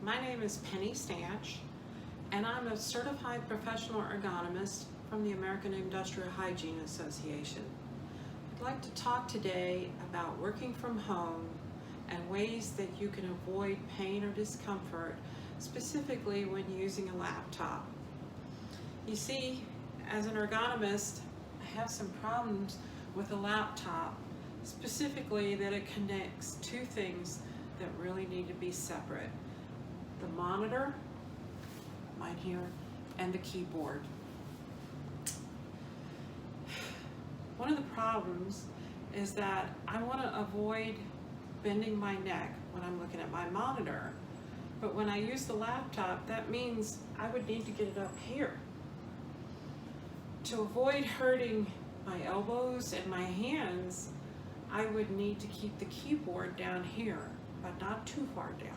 My name is Penney Stanch, and I'm a certified professional ergonomist from the American Industrial Hygiene Association. I'd like to talk today about working from home and ways that you can avoid pain or discomfort, specifically when using a laptop. You see, as an ergonomist, I have some problems with a laptop, specifically that it connects two things that really need to be separate: the monitor, mine here, and the keyboard. One of the problems is that I want to avoid bending my neck when I'm looking at my monitor, but when I use the laptop, that means I would need to get it up here. To avoid hurting my elbows and my hands, I would need to keep the keyboard down here, but not too far down.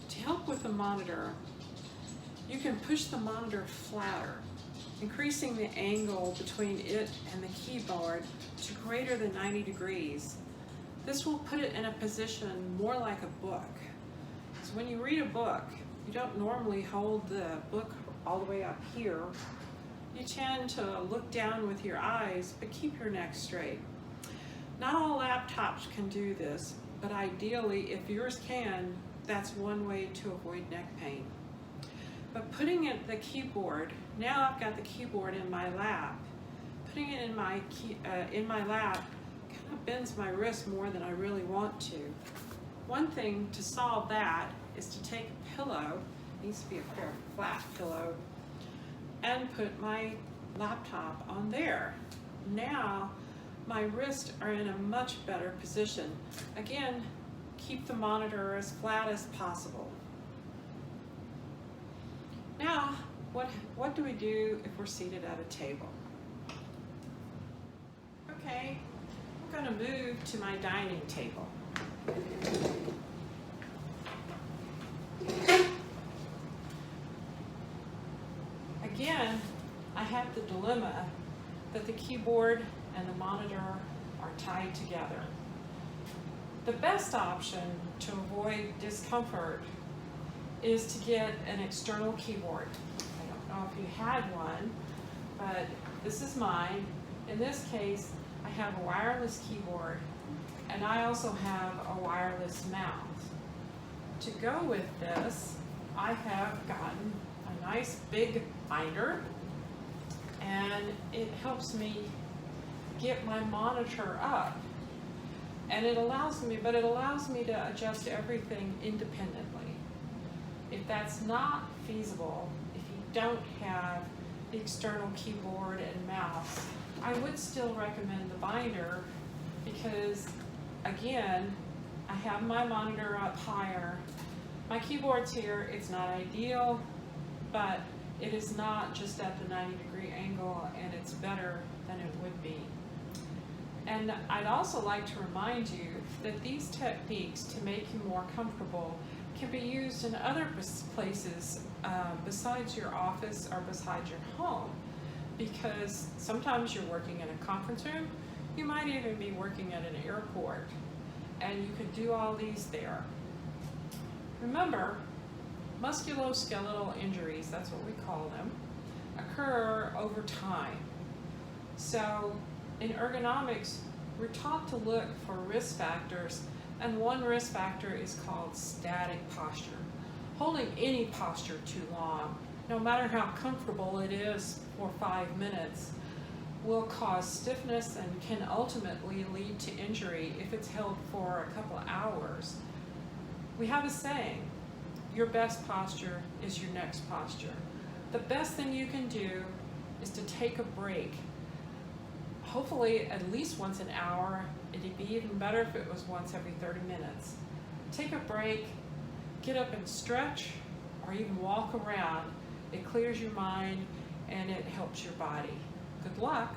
To help with the monitor, you can push the monitor flatter, increasing the angle between it and the keyboard to greater than 90 degrees. This will put it in a position more like a book. So when you read a book, you don't normally hold the book all the way up here. You tend to look down with your eyes, but keep your neck straight. Not all laptops can do this, but ideally, if yours can, that's one way to avoid neck pain. But putting it the keyboard, now I've got the keyboard in my lap. Putting it in my lap kind of bends my wrist more than I really want to. One thing to solve that is to take a pillow, it needs to be a fair flat pillow, and put my laptop on there. Now my wrists are in a much better position. Again, keep the monitor as flat as possible. Now, what do we do if we're seated at a table? Okay, I'm going to move to my dining table. Again, I have the dilemma that the keyboard and the monitor are tied together. The best option to avoid discomfort is to get an external keyboard. I don't know if you had one, but this is mine. In this case, I have a wireless keyboard, and I also have a wireless mouse. To go with this, I have gotten a nice big binder, and it helps me get my monitor up. And it allows me to adjust everything independently. If that's not feasible, if you don't have the external keyboard and mouse, I would still recommend the binder because, again, I have my monitor up higher. My keyboard's here. It's not ideal, but it is not just at the 90-degree angle, and it's better than it would be. And I'd also like to remind you that these techniques to make you more comfortable can be used in other places besides your office or besides your home, because sometimes you're working in a conference room, you might even be working at an airport, and you can do all these there. Remember, musculoskeletal injuries, that's what we call them, occur over time. So in ergonomics, we're taught to look for risk factors, and one risk factor is called static posture. Holding any posture too long, no matter how comfortable it is for 5 minutes, will cause stiffness and can ultimately lead to injury if it's held for a couple of hours. We have a saying, your best posture is your next posture. The best thing you can do is to take a break. Hopefully at least once an hour. It'd be even better if it was once every 30 minutes. Take a break, get up and stretch, or even walk around. It clears your mind and it helps your body. Good luck.